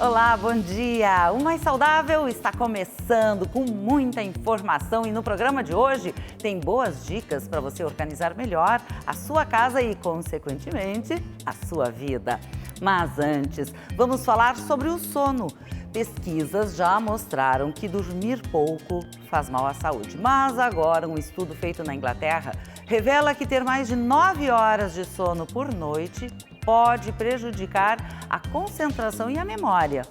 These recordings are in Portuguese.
Olá, bom dia! O Mais Saudável está começando com muita informação e no programa de hoje tem boas dicas para você organizar melhor a sua casa e, consequentemente, a sua vida. Mas antes, vamos falar sobre o sono. Pesquisas já mostraram que dormir pouco faz mal à saúde. Mas agora um estudo feito na Inglaterra revela que ter mais de 9 horas de sono por noite pode prejudicar a concentração e a memória.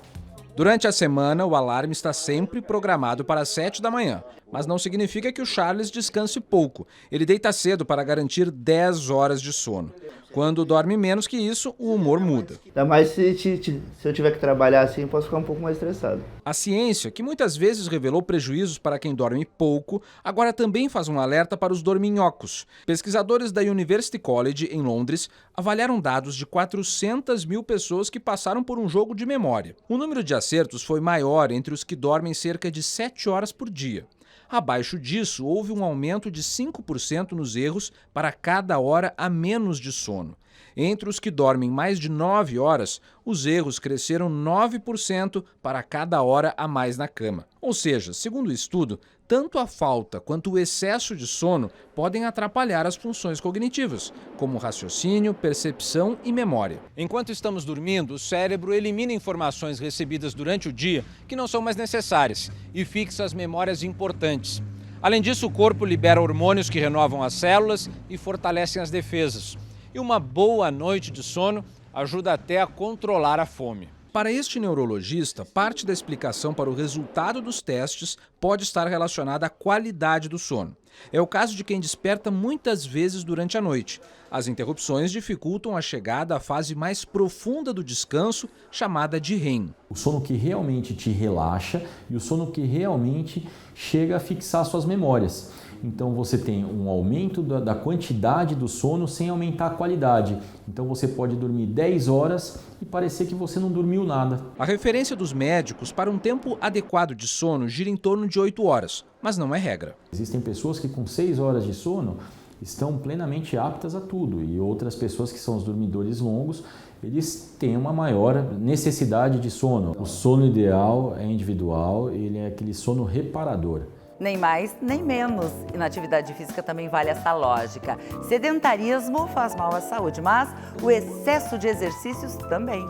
Durante a semana, o alarme está sempre programado para as 7 da manhã. Mas não significa que o Charles descanse pouco. Ele deita cedo para garantir 10 horas de sono. Quando dorme menos que isso, o humor muda. Ainda mais se eu tiver que trabalhar assim, eu posso ficar um pouco mais estressado. A ciência, que muitas vezes revelou prejuízos para quem dorme pouco, agora também faz um alerta para os dorminhocos. Pesquisadores da University College, em Londres, avaliaram dados de 400 mil pessoas que passaram por um jogo de memória. O número de acertos foi maior entre os que dormem cerca de 7 horas por dia. Abaixo disso, houve um aumento de 5% nos erros para cada hora a menos de sono. Entre os que dormem mais de 9 horas, os erros cresceram 9% para cada hora a mais na cama. Ou seja, segundo o estudo, tanto a falta quanto o excesso de sono podem atrapalhar as funções cognitivas, como raciocínio, percepção e memória. Enquanto estamos dormindo, o cérebro elimina informações recebidas durante o dia que não são mais necessárias e fixa as memórias importantes. Além disso, o corpo libera hormônios que renovam as células e fortalecem as defesas. E uma boa noite de sono ajuda até a controlar a fome. Para este neurologista, parte da explicação para o resultado dos testes pode estar relacionada à qualidade do sono. É o caso de quem desperta muitas vezes durante a noite. As interrupções dificultam a chegada à fase mais profunda do descanso, chamada de REM. O sono que realmente te relaxa e o sono que realmente chega a fixar suas memórias. Então você tem um aumento da quantidade do sono sem aumentar a qualidade. Então você pode dormir 10 horas e parecer que você não dormiu nada. A referência dos médicos para um tempo adequado de sono gira em torno de 8 horas, mas não é regra. Existem pessoas que com 6 horas de sono estão plenamente aptas a tudo e outras pessoas que são os dormidores longos, eles têm uma maior necessidade de sono. O sono ideal é individual, ele é aquele sono reparador. Nem mais, nem menos. E na atividade física também vale essa lógica. Sedentarismo faz mal à saúde, mas o excesso de exercícios também.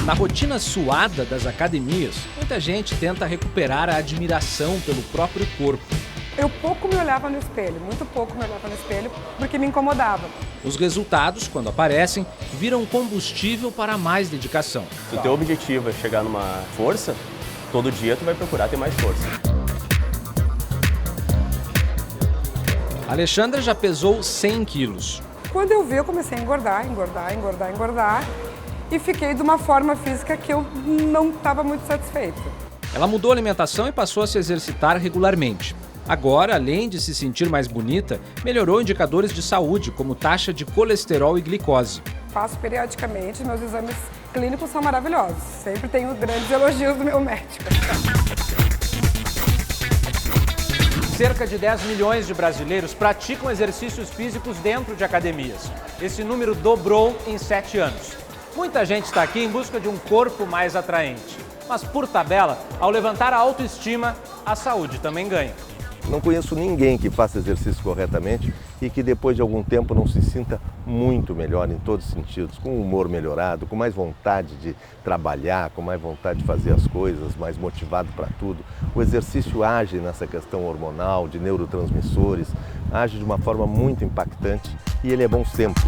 Na rotina suada das academias, muita gente tenta recuperar a admiração pelo próprio corpo. Eu pouco me olhava no espelho, muito pouco me olhava no espelho, porque me incomodava. Os resultados, quando aparecem, viram combustível para mais dedicação. Se o teu objetivo é chegar numa força, todo dia tu vai procurar ter mais força. Alexandra já pesou 100 quilos. Quando eu vi, eu comecei a engordar e fiquei de uma forma física que eu não estava muito satisfeita. Ela mudou a alimentação e passou a se exercitar regularmente. Agora, além de se sentir mais bonita, melhorou indicadores de saúde, como taxa de colesterol e glicose. Faço periodicamente, meus exames clínicos são maravilhosos. Sempre tenho grandes elogios do meu médico. Cerca de 10 milhões de brasileiros praticam exercícios físicos dentro de academias. Esse número dobrou em 7 anos. Muita gente está aqui em busca de um corpo mais atraente. Mas, por tabela, ao levantar a autoestima, a saúde também ganha. Não conheço ninguém que faça exercício corretamente e que depois de algum tempo não se sinta muito melhor em todos os sentidos, com o humor melhorado, com mais vontade de trabalhar, com mais vontade de fazer as coisas, mais motivado para tudo. O exercício age nessa questão hormonal, de neurotransmissores, age de uma forma muito impactante e ele é bom sempre.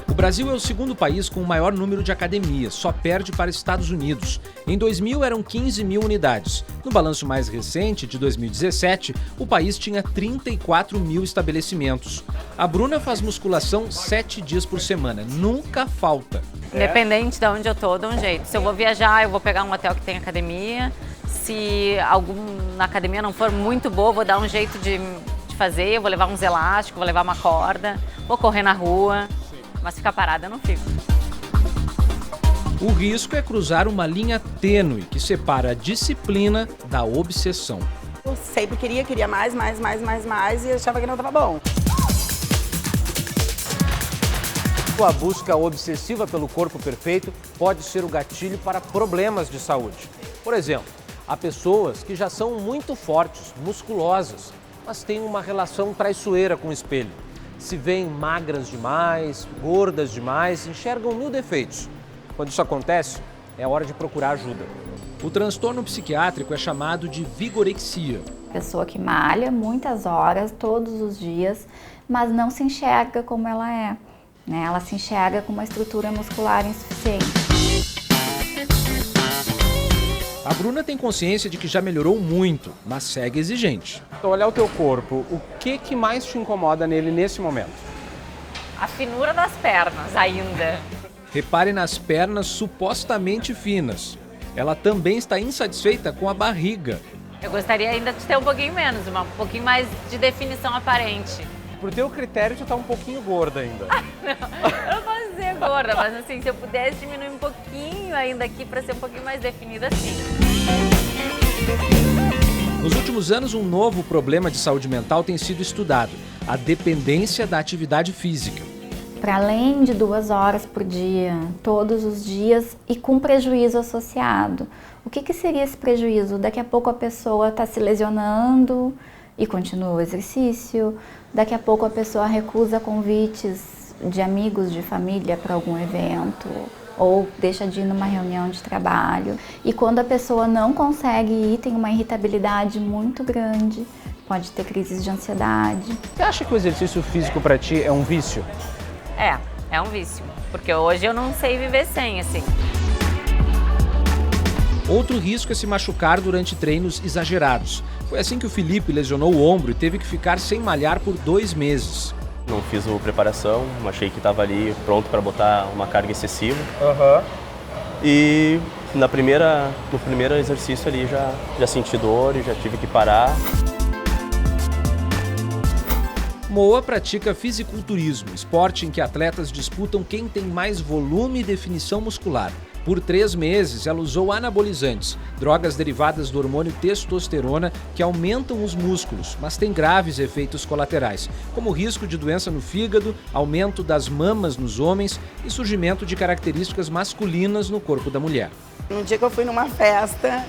O Brasil é o segundo país com o maior número de academias, só perde para Estados Unidos. Em 2000 eram 15 mil unidades. No balanço mais recente, de 2017, o país tinha 34 mil estabelecimentos. A Bruna faz musculação 7 dias por semana, nunca falta. Independente de onde eu tô, dou um jeito. Se eu vou viajar, eu vou pegar um hotel que tem academia. Se na academia não for muito boa, vou dar um jeito de fazer. Eu vou levar uns elásticos, vou levar uma corda, vou correr na rua. Mas ficar parada eu não fico. O risco é cruzar uma linha tênue que separa a disciplina da obsessão. Eu sempre queria mais e achava que não estava bom. A busca obsessiva pelo corpo perfeito pode ser o gatilho para problemas de saúde. Por exemplo, há pessoas que já são muito fortes, musculosas, mas têm uma relação traiçoeira com o espelho. Se veem magras demais, gordas demais, enxergam mil defeitos. Quando isso acontece, é hora de procurar ajuda. O transtorno psiquiátrico é chamado de vigorexia. Pessoa que malha muitas horas, todos os dias, mas não se enxerga como ela é. Ela se enxerga com uma estrutura muscular insuficiente. A Bruna tem consciência de que já melhorou muito, mas segue exigente. Então, olhar o teu corpo, o que mais te incomoda nele nesse momento? A finura das pernas ainda. Repare nas pernas supostamente finas. Ela também está insatisfeita com a barriga. Eu gostaria ainda de ter um pouquinho menos, um pouquinho mais de definição aparente. Por teu critério, tu tá um pouquinho gorda ainda. Não, eu não posso ser gorda, mas assim, se eu pudesse diminuir um pouquinho ainda aqui para ser um pouquinho mais definida, sim. Nos últimos anos, um novo problema de saúde mental tem sido estudado: a dependência da atividade física. Para além de 2 horas por dia, todos os dias e com prejuízo associado. O que seria esse prejuízo? Daqui a pouco a pessoa está se lesionando e continua o exercício. Daqui a pouco a pessoa recusa convites de amigos, de família para algum evento, ou deixa de ir numa reunião de trabalho. E quando a pessoa não consegue ir, tem uma irritabilidade muito grande, pode ter crises de ansiedade. Você acha que o exercício físico para ti é um vício? É um vício, porque hoje eu não sei viver sem, assim. Outro risco é se machucar durante treinos exagerados. Foi assim que o Felipe lesionou o ombro e teve que ficar sem malhar por 2 meses. Não fiz a preparação, achei que estava ali pronto para botar uma carga excessiva. E no primeiro exercício ali já senti dor e já tive que parar. Moa pratica fisiculturismo, esporte em que atletas disputam quem tem mais volume e definição muscular. Por 3 meses, ela usou anabolizantes, drogas derivadas do hormônio testosterona que aumentam os músculos, mas têm graves efeitos colaterais, como risco de doença no fígado, aumento das mamas nos homens e surgimento de características masculinas no corpo da mulher. Um dia que eu fui numa festa,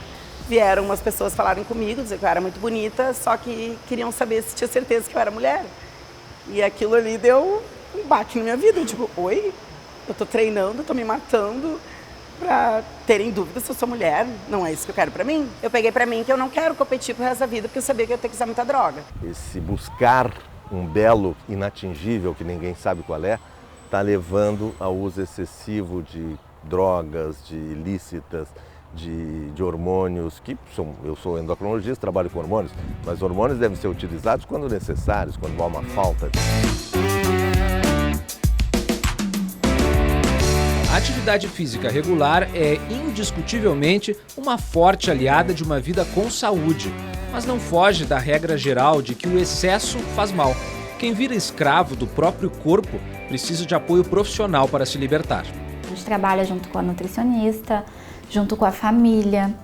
vieram umas pessoas falarem comigo, dizer que eu era muito bonita, só que queriam saber se tinha certeza que eu era mulher. E aquilo ali deu um bate na minha vida, tipo, oi, eu tô treinando, tô me matando pra terem dúvida se eu sou mulher, não é isso que eu quero pra mim. Eu peguei pra mim que eu não quero competir pro resto da vida, porque eu sabia que eu ia ter que usar muita droga. Esse buscar um belo inatingível, que ninguém sabe qual é, tá levando ao uso excessivo de drogas, de ilícitas, de hormônios, eu sou endocrinologista, trabalho com hormônios, mas hormônios devem ser utilizados quando necessários, quando há uma falta. A atividade física regular é indiscutivelmente uma forte aliada de uma vida com saúde, mas não foge da regra geral de que o excesso faz mal. Quem vira escravo do próprio corpo precisa de apoio profissional para se libertar. A gente trabalha junto com a nutricionista, junto com a família,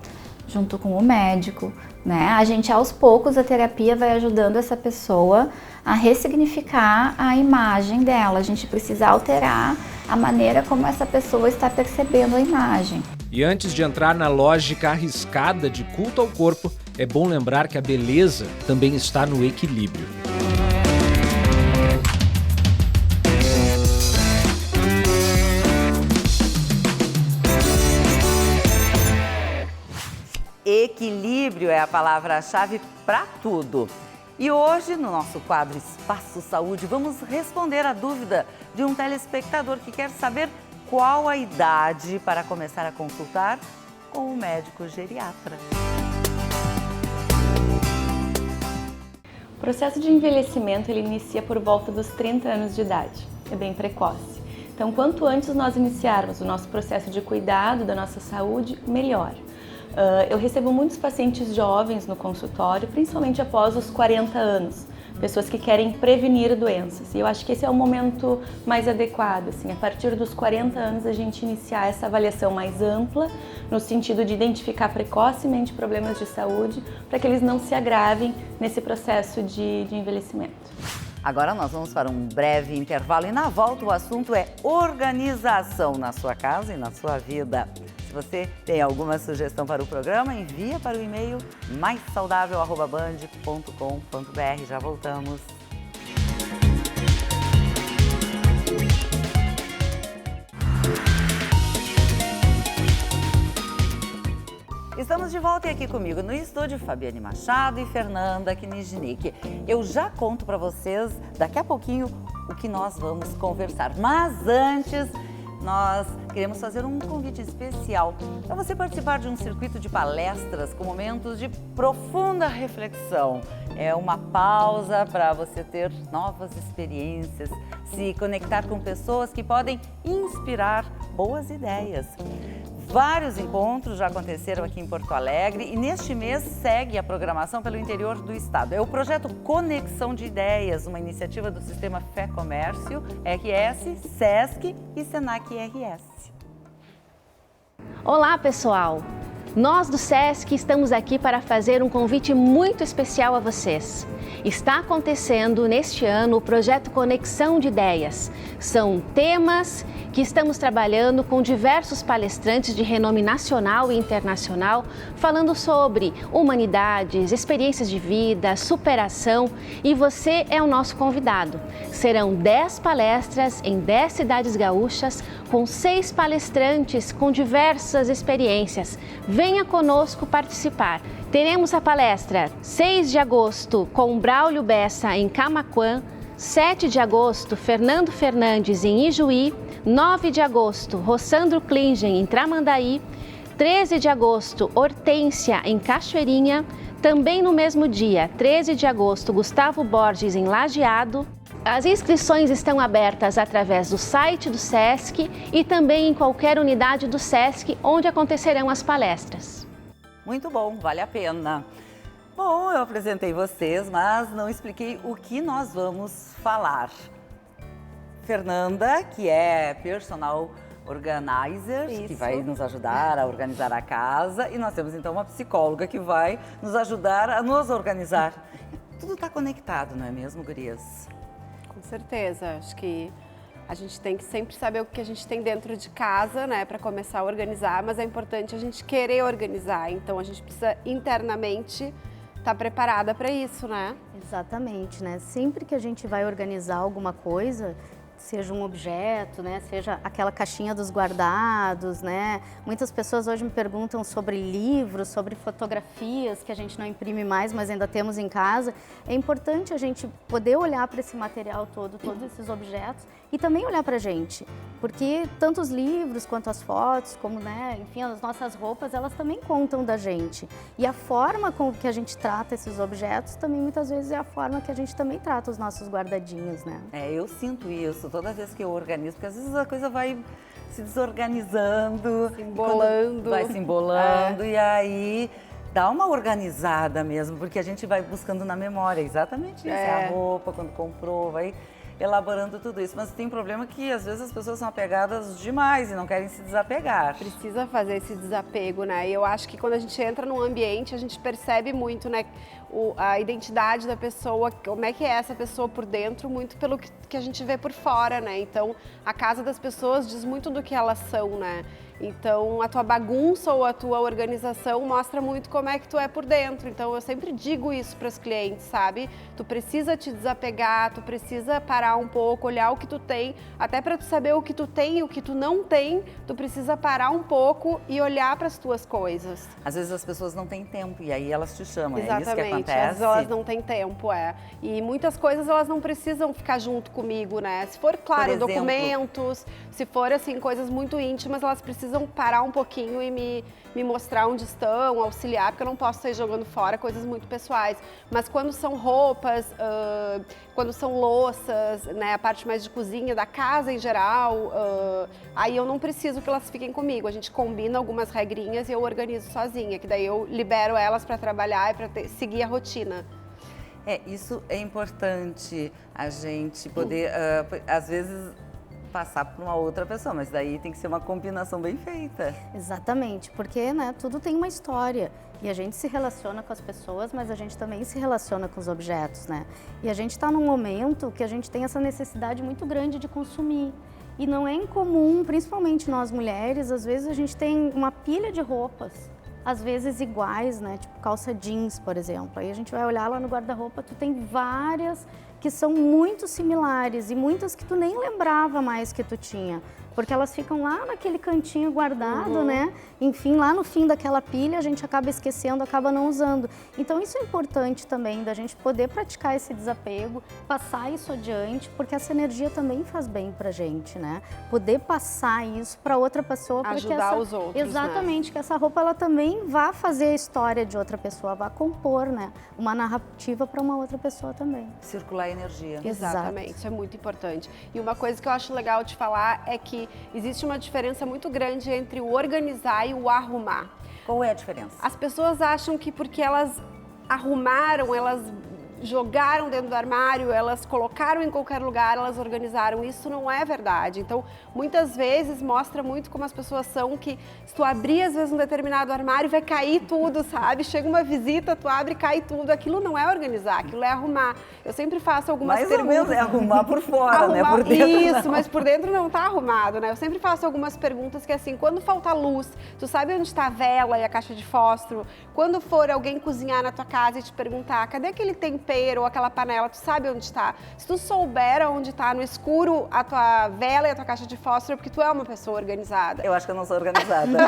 junto com o médico, A gente, aos poucos, a terapia vai ajudando essa pessoa a ressignificar a imagem dela. A gente precisa alterar a maneira como essa pessoa está percebendo a imagem. E antes de entrar na lógica arriscada de culto ao corpo, é bom lembrar que a beleza também está no equilíbrio. Equilíbrio é a palavra-chave para tudo. E hoje, no nosso quadro Espaço Saúde, vamos responder a dúvida de um telespectador que quer saber qual a idade para começar a consultar com o médico geriatra. O processo de envelhecimento ele inicia por volta dos 30 anos de idade, é bem precoce. Então, quanto antes nós iniciarmos o nosso processo de cuidado da nossa saúde, melhor. Eu recebo muitos pacientes jovens no consultório, principalmente após os 40 anos, pessoas que querem prevenir doenças. E eu acho que esse é o momento mais adequado, assim, a partir dos 40 anos a gente iniciar essa avaliação mais ampla, no sentido de identificar precocemente problemas de saúde, para que eles não se agravem nesse processo de envelhecimento. Agora nós vamos para um breve intervalo e na volta o assunto é organização na sua casa e na sua vida. Se você tem alguma sugestão para o programa, envia para o e-mail maissaudável@band.com.br. Já voltamos. Estamos de volta e aqui comigo no estúdio Fabiane Machado e Fernanda Kniznik. Eu já conto para vocês daqui a pouquinho o que nós vamos conversar. Mas antes, nós queremos fazer um convite especial para você participar de um circuito de palestras com momentos de profunda reflexão. É uma pausa para você ter novas experiências, se conectar com pessoas que podem inspirar boas ideias. Vários encontros já aconteceram aqui em Porto Alegre e neste mês segue a programação pelo interior do estado. É o projeto Conexão de Ideias, uma iniciativa do Sistema Fé Comércio, RS, SESC e Senac RS. Olá, pessoal! Nós do SESC estamos aqui para fazer um convite muito especial a vocês. Está acontecendo neste ano o projeto Conexão de Ideias. São temas que estamos trabalhando com diversos palestrantes de renome nacional e internacional, falando sobre humanidades, experiências de vida, superação, e você é o nosso convidado. Serão 10 palestras em 10 cidades gaúchas, com 6 palestrantes com diversas experiências. Venha conosco participar. Teremos a palestra 6 de agosto com Braulio Bessa em Camaquã, 7 de agosto Fernando Fernandes em Ijuí, 9 de agosto Rossandro Klingen em Tramandaí, 13 de agosto Hortência em Cachoeirinha, também no mesmo dia, 13 de agosto Gustavo Borges em Lajeado. As inscrições estão abertas através do site do SESC e também em qualquer unidade do SESC onde acontecerão as palestras. Muito bom, vale a pena. Bom, eu apresentei vocês, mas não expliquei o que nós vamos falar. Fernanda, que é personal organizer, que vai nos ajudar a organizar a casa. E nós temos então uma psicóloga que vai nos ajudar a nos organizar. Tudo está conectado, não é mesmo, gurias? Com certeza, acho que a gente tem que sempre saber o que a gente tem dentro de casa, né, para começar a organizar, mas é importante a gente querer organizar, então a gente precisa internamente estar preparada para isso, né? Exatamente, né? Sempre que a gente vai organizar alguma coisa, seja um objeto, né, seja aquela caixinha dos guardados, né? Muitas pessoas hoje me perguntam sobre livros, sobre fotografias que a gente não imprime mais, mas ainda temos em casa. É importante a gente poder olhar para esse material todo, todos esses objetos, e também olhar para a gente, porque tanto os livros quanto as fotos, como, né, enfim, as nossas roupas, elas também contam da gente. E a forma com que a gente trata esses objetos também muitas vezes é a forma que a gente também trata os nossos guardadinhos, né? É, eu sinto isso toda vez que eu organizo, porque às vezes a coisa vai se desorganizando, se embolando, vai se embolando e aí dá uma organizada mesmo, porque a gente vai buscando na memória exatamente isso, a roupa, quando comprou, vai elaborando tudo isso, mas tem um problema que às vezes as pessoas são apegadas demais e não querem se desapegar. Precisa fazer esse desapego, né? E eu acho que quando a gente entra num ambiente, a gente percebe muito, né, a identidade da pessoa, como é que é essa pessoa por dentro, muito pelo que a gente vê por fora, né? Então, a casa das pessoas diz muito do que elas são, né? Então, a tua bagunça ou a tua organização mostra muito como é que tu é por dentro. Então, eu sempre digo isso para os clientes, sabe? Tu precisa te desapegar, tu precisa parar um pouco, olhar o que tu tem. Até para tu saber o que tu tem e o que tu não tem, tu precisa parar um pouco e olhar para as tuas coisas. Às vezes as pessoas não têm tempo e aí elas te chamam, Exatamente. É isso que acontece? Às vezes elas não têm tempo, E muitas coisas elas não precisam ficar junto comigo, né? Se for, claro, documentos, se for, assim, coisas muito íntimas, elas precisam parar um pouquinho e me mostrar onde estão, auxiliar, porque eu não posso sair jogando fora coisas muito pessoais. Mas quando são roupas, quando são louças, né, a parte mais de cozinha da casa em geral, aí eu não preciso que elas fiquem comigo. A gente combina algumas regrinhas e eu organizo sozinha, que daí eu libero elas para trabalhar e para seguir a rotina. Isso é importante, a gente poder, às vezes, passar para uma outra pessoa, mas daí tem que ser uma combinação bem feita. Exatamente, porque, né, tudo tem uma história. E a gente se relaciona com as pessoas, mas a gente também se relaciona com os objetos, né? E a gente está num momento que a gente tem essa necessidade muito grande de consumir. E não é incomum, principalmente nós mulheres, às vezes a gente tem uma pilha de roupas, às vezes iguais, né? Tipo calça jeans, por exemplo. Aí a gente vai olhar lá no guarda-roupa, tu tem várias que são muito similares e muitas que tu nem lembrava mais que tu tinha. Porque elas ficam lá naquele cantinho guardado, né? Enfim, lá no fim daquela pilha a gente acaba esquecendo, acaba não usando. Então isso é importante também, da gente poder praticar esse desapego, passar isso adiante, porque essa energia também faz bem pra gente, né? Poder passar isso para outra pessoa. Ajudar os outros, exatamente, que essa roupa ela também vá fazer a história de outra pessoa, vá compor, né? Uma narrativa para uma outra pessoa também. Circular energia. Exatamente, isso é muito importante. E uma coisa que eu acho legal de falar é que existe uma diferença muito grande entre o organizar e o arrumar. Qual é a diferença? As pessoas acham que porque elas arrumaram, elas jogaram dentro do armário, elas colocaram em qualquer lugar, elas organizaram. Isso não é verdade. Então, muitas vezes mostra muito como as pessoas são, que se tu abrir às vezes um determinado armário, vai cair tudo, sabe? Chega uma visita, tu abre e cai tudo. Aquilo não é organizar, aquilo é arrumar. Eu sempre faço algumas perguntas. Mais ou menos é arrumar por fora, né? Por dentro isso, não. mas por dentro não tá arrumado, né? Eu sempre faço algumas perguntas que assim, quando falta luz, tu sabe onde está a vela e a caixa de fósforo? Quando for alguém cozinhar na tua casa e te perguntar, cadê aquele tempero ou aquela panela, tu sabe onde está? Se tu souber onde está no escuro a tua vela e a tua caixa de fósforo, é porque tu é uma pessoa organizada. Eu acho que eu não sou organizada.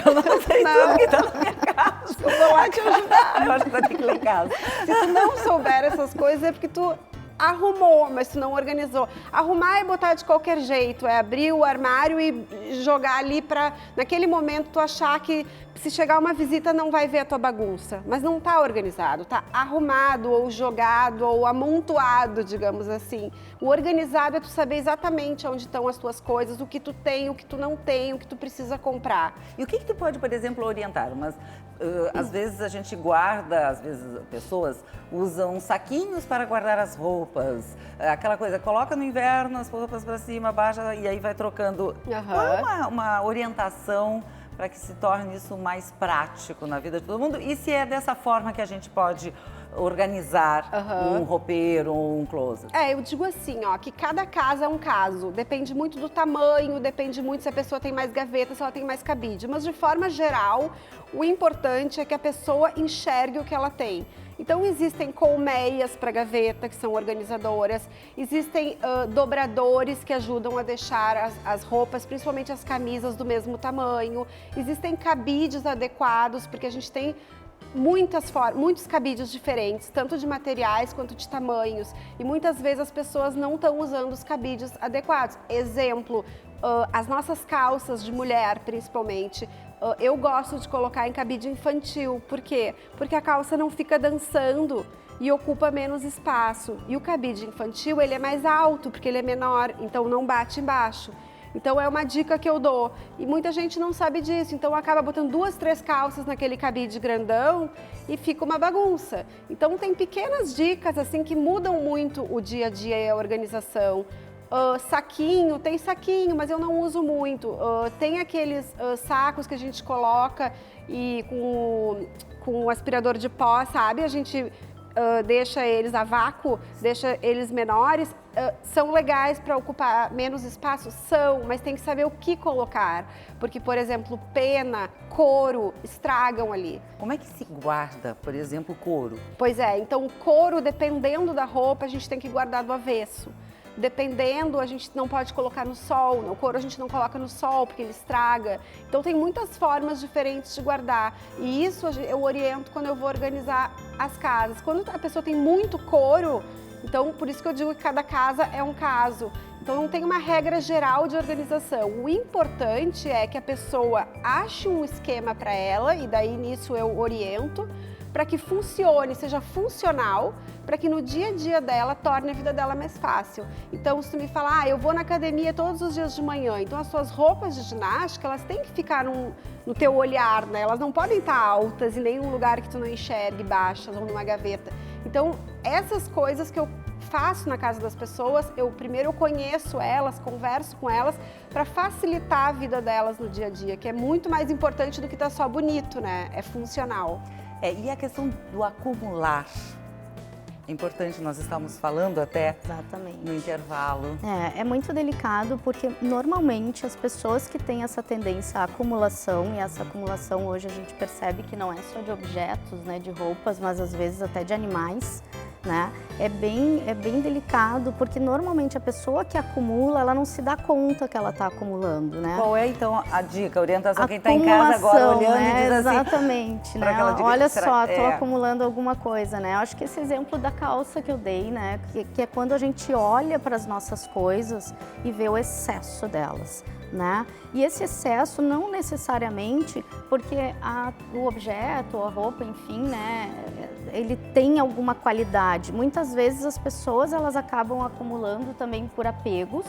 Eu não sei tudo que está na minha casa. Eu vou lá te ajudar. Eu acho que vai ter que ir lá em casa. Se tu não souber essas coisas, é porque tu arrumou, mas tu não organizou. Arrumar é botar de qualquer jeito, é abrir o armário e jogar ali para, naquele momento, tu achar que se chegar uma visita não vai ver a tua bagunça. Mas não tá organizado, tá arrumado ou jogado ou amontoado, digamos assim. O organizado é tu saber exatamente onde estão as tuas coisas, o que tu tem, o que tu não tem, o que tu precisa comprar. E o que tu pode, por exemplo, orientar? Mas às vezes a gente guarda, às vezes pessoas usam saquinhos para guardar as roupas. Aquela coisa, coloca no inverno as roupas para cima, baixa e aí vai trocando. Qual é uma orientação para que se torne isso mais prático na vida de todo mundo? E se é dessa forma que a gente pode organizar um roupeiro ou um closet? Eu digo assim, ó, que cada casa é um caso. Depende muito do tamanho, depende muito se a pessoa tem mais gaveta, se ela tem mais cabide. Mas de forma geral, o importante é que a pessoa enxergue o que ela tem. Então, existem colmeias para gaveta, que são organizadoras, existem dobradores que ajudam a deixar as roupas, principalmente as camisas, do mesmo tamanho, existem cabides adequados, porque a gente tem muitos cabides diferentes, tanto de materiais quanto de tamanhos, e muitas vezes as pessoas não estão usando os cabides adequados. Exemplo, as nossas calças de mulher, principalmente, eu gosto de colocar em cabide infantil. Por quê? Porque a calça não fica dançando e ocupa menos espaço. E o cabide infantil, ele é mais alto, porque ele é menor, então não bate embaixo. Então é uma dica que eu dou. E muita gente não sabe disso, então acaba botando 2, 3 calças naquele cabide grandão e fica uma bagunça. Então tem pequenas dicas assim que mudam muito o dia a dia e a organização. Saquinho, tem saquinho, mas eu não uso muito. Tem aqueles sacos que a gente coloca e com o aspirador de pó, sabe? A gente deixa eles a vácuo, deixa eles menores. São legais para ocupar menos espaço? São, mas tem que saber o que colocar. Porque, por exemplo, pena, couro, estragam ali. Como é que se guarda, por exemplo, couro? Pois é, então o couro, dependendo da roupa, a gente tem que guardar do avesso. Dependendo, a gente não pode colocar no sol. O couro a gente não coloca no sol porque ele estraga. Então tem muitas formas diferentes de guardar. E isso eu oriento quando eu vou organizar as casas. Quando a pessoa tem muito couro, então por isso que eu digo que cada casa é um caso. Então não tem uma regra geral de organização. O importante é que a pessoa ache um esquema para ela, e daí nisso eu oriento, para que funcione, seja funcional, para que no dia a dia dela torne a vida dela mais fácil. Então, se tu me falar, eu vou na academia todos os dias de manhã, então as suas roupas de ginástica, elas têm que ficar no teu olhar, né? Elas não podem estar altas em nenhum lugar que tu não enxergue, baixas ou numa gaveta. Então, essas coisas que eu faço na casa das pessoas? Primeiro eu conheço elas, converso com elas para facilitar a vida delas no dia a dia, que é muito mais importante do que estar só bonito, né? É funcional. E a questão do acumular? É importante, nós estamos falando até no intervalo. É muito delicado porque normalmente as pessoas que têm essa tendência à acumulação, e essa acumulação hoje a gente percebe que não é só de objetos, né, de roupas, mas às vezes até de animais, né? É bem delicado porque normalmente a pessoa que acumula, ela não se dá conta que ela está acumulando, né? Qual é então a dica, a orientação? Quem está em casa agora olhando, né? E diz assim, exatamente, né? Olha só, estou acumulando alguma coisa, né? Eu acho que esse exemplo da calça que eu dei, né? Que é quando a gente olha para as nossas coisas e vê o excesso delas, né? E esse excesso não necessariamente porque o objeto, a roupa, enfim, né? Ele tem alguma qualidade. Muitas vezes as pessoas elas acabam acumulando também por apegos,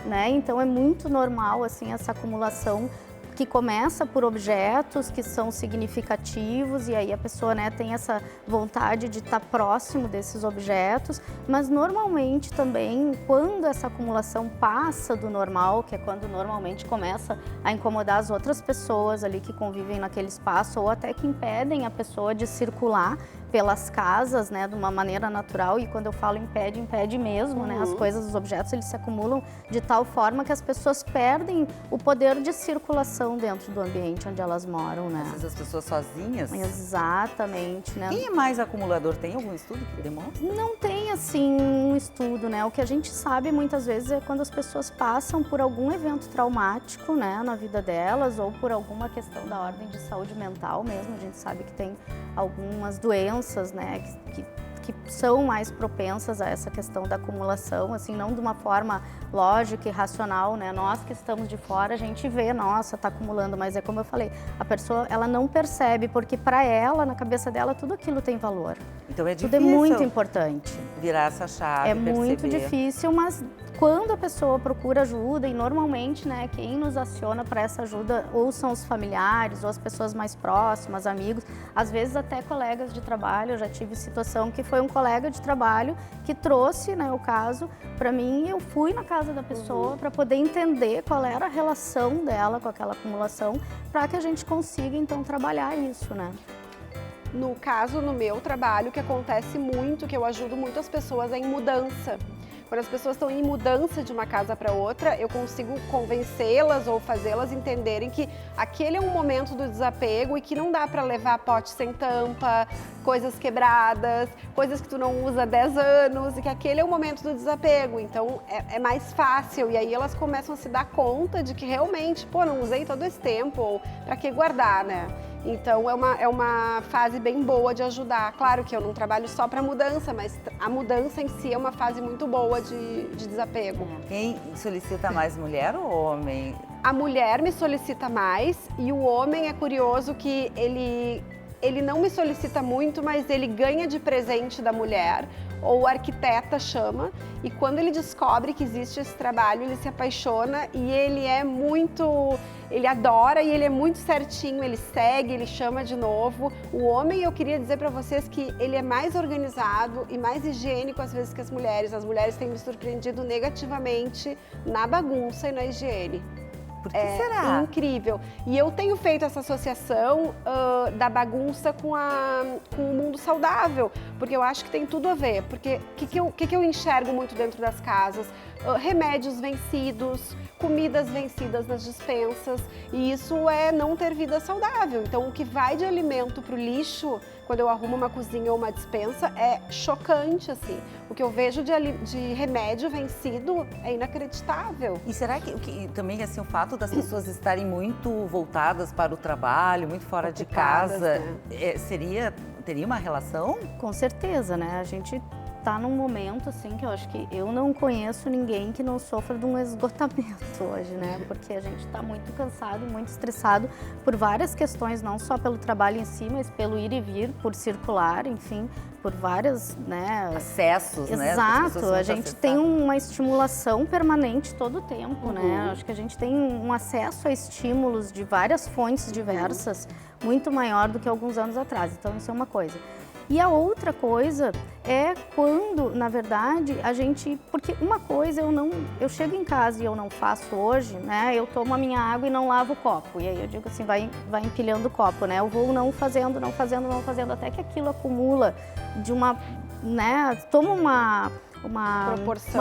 né? Então é muito normal assim essa acumulação que começa por objetos que são significativos e aí a pessoa, né, tem essa vontade de estar próximo desses objetos, mas normalmente também quando essa acumulação passa do normal, que é quando normalmente começa a incomodar as outras pessoas ali que convivem naquele espaço ou até que impedem a pessoa de circular pelas casas, né, de uma maneira natural, e quando eu falo impede, impede mesmo, né, as coisas, os objetos, eles se acumulam de tal forma que as pessoas perdem o poder de circulação dentro do ambiente onde elas moram, né. Às vezes as pessoas sozinhas. Exatamente, né. Quem é mais acumulador? Tem algum estudo que demonstra? Não tem, assim, um estudo, né, o que a gente sabe muitas vezes é quando as pessoas passam por algum evento traumático, né, na vida delas, ou por alguma questão da ordem de saúde mental mesmo, a gente sabe que tem algumas doenças, né, que são mais propensas a essa questão da acumulação, assim, não de uma forma lógica e racional, né, nós que estamos de fora, a gente vê, nossa, tá acumulando, mas é como eu falei, a pessoa, ela não percebe, porque para ela, na cabeça dela, tudo aquilo tem valor. Então é difícil. Tudo é muito importante. Virar essa chave, É muito difícil, mas quando a pessoa procura ajuda, e normalmente, né, quem nos aciona para essa ajuda ou são os familiares, ou as pessoas mais próximas, amigos, às vezes até colegas de trabalho. Eu já tive situação que foi um colega de trabalho que trouxe, né, o caso para mim, e eu fui na casa da pessoa para poder entender qual era a relação dela com aquela acumulação, para que a gente consiga então trabalhar isso, né. No caso, no meu trabalho, que acontece muito, que eu ajudo muitas pessoas é em mudança. Quando as pessoas estão em mudança de uma casa para outra, eu consigo convencê-las ou fazê-las entenderem que aquele é um momento do desapego e que não dá para levar pote sem tampa, coisas quebradas, coisas que tu não usa há 10 anos, e que aquele é o momento do desapego. Então é mais fácil, e aí elas começam a se dar conta de que realmente, pô, não usei todo esse tempo, ou para que guardar, né? Então é uma fase bem boa de ajudar. Claro que eu não trabalho só para mudança, mas a mudança em si é uma fase muito boa de desapego. Quem solicita mais, mulher ou homem? A mulher me solicita mais, e o homem é curioso que ele não me solicita muito, mas ele ganha de presente da mulher, ou arquiteta chama, e quando ele descobre que existe esse trabalho, ele se apaixona e ele adora, e ele é muito certinho, ele segue, ele chama de novo. O homem, eu queria dizer para vocês que ele é mais organizado e mais higiênico às vezes que as mulheres. As mulheres têm me surpreendido negativamente na bagunça e na higiene. Por que será? Incrível. E eu tenho feito essa associação da bagunça com o mundo saudável, porque eu acho que tem tudo a ver. Porque o que eu enxergo muito dentro das casas? Remédios vencidos, comidas vencidas nas despensas, e isso é não ter vida saudável. Então, o que vai de alimento para o lixo, quando eu arrumo uma cozinha ou uma despensa, é chocante, assim. O que eu vejo de remédio vencido é inacreditável. E será que também, assim, o fato das pessoas estarem muito voltadas para o trabalho, muito fora de casa, né? Teria uma relação? Com certeza, né? A gente está num momento, assim, que eu acho que eu não conheço ninguém que não sofra de um esgotamento hoje, né? Porque a gente está muito cansado, muito estressado por várias questões, não só pelo trabalho em si, mas pelo ir e vir, por circular, enfim, por várias, né? Acessos, né? Exato, a gente tem uma estimulação permanente todo o tempo, né? Acho que a gente tem um acesso a estímulos de várias fontes diversas, muito maior do que alguns anos atrás, então isso é uma coisa. E a outra coisa é quando, na verdade, a gente... Porque uma coisa eu chego em casa e eu não faço hoje, né? Eu tomo a minha água e não lavo o copo. E aí eu digo assim, vai empilhando o copo, né? Eu vou não fazendo, até que aquilo acumula de uma... né? Toma uma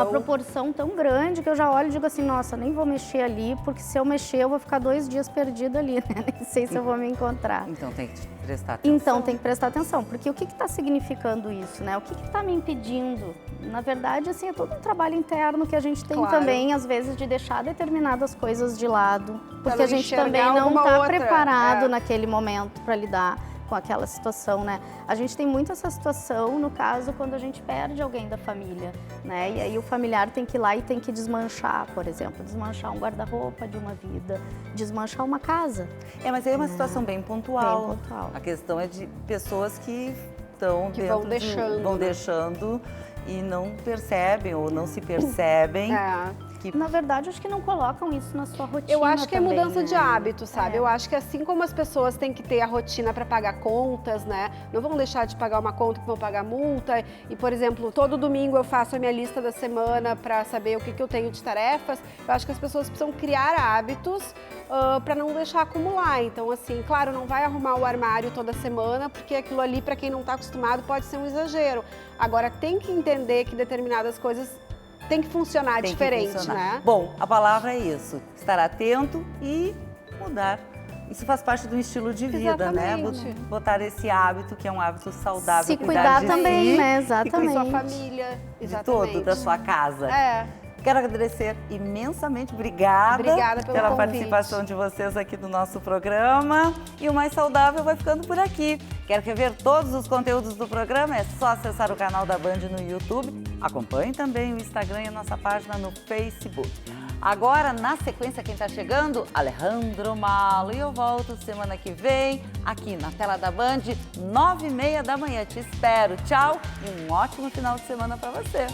proporção tão grande que eu já olho e digo assim, nossa, nem vou mexer ali, porque se eu mexer eu vou ficar 2 dias perdida ali, né? Nem sei se eu vou me encontrar. Então tem que prestar atenção. Então tem que prestar atenção, porque o que está significando isso, né? O que está me impedindo? Na verdade, assim, é todo um trabalho interno que a gente tem também, às vezes, de deixar determinadas coisas de lado, porque a gente também não está preparado naquele momento para lidar com aquela situação, né? A gente tem muito essa situação, no caso, quando a gente perde alguém da família, né? E aí o familiar tem que ir lá e tem que desmanchar, por exemplo, desmanchar um guarda-roupa de uma vida, desmanchar uma casa. Mas aí é uma situação bem pontual. Bem pontual. A questão é de pessoas que estão vão deixando e não percebem ou não se percebem. Na verdade, acho que não colocam isso na sua rotina. Eu acho que também, é mudança né? de hábito, sabe? Eu acho que assim como as pessoas têm que ter a rotina para pagar contas, né? Não vão deixar de pagar uma conta que vão pagar multa. E, por exemplo, todo domingo eu faço a minha lista da semana para saber o que eu tenho de tarefas. Eu acho que as pessoas precisam criar hábitos para não deixar acumular. Então, assim, claro, não vai arrumar o armário toda semana, porque aquilo ali, para quem não está acostumado, pode ser um exagero. Agora, tem que entender que determinadas coisas tem que funcionar diferente, né? Bom, a palavra é isso, estar atento e mudar. Isso faz parte do estilo de vida, né? Botar esse hábito, que é um hábito saudável. Se cuidar também, né? Exatamente. E com sua família, de todo, da sua casa. Quero agradecer imensamente, obrigada pela participação de vocês aqui no nosso programa. E o Mais Saudável vai ficando por aqui. Quer rever todos os conteúdos do programa? É só acessar o canal da Band no YouTube. Acompanhe também o Instagram e a nossa página no Facebook. Agora, na sequência, quem está chegando? Alejandro Malo. E eu volto semana que vem, aqui na tela da Band, 9h30 da manhã. Te espero. Tchau e um ótimo final de semana para você.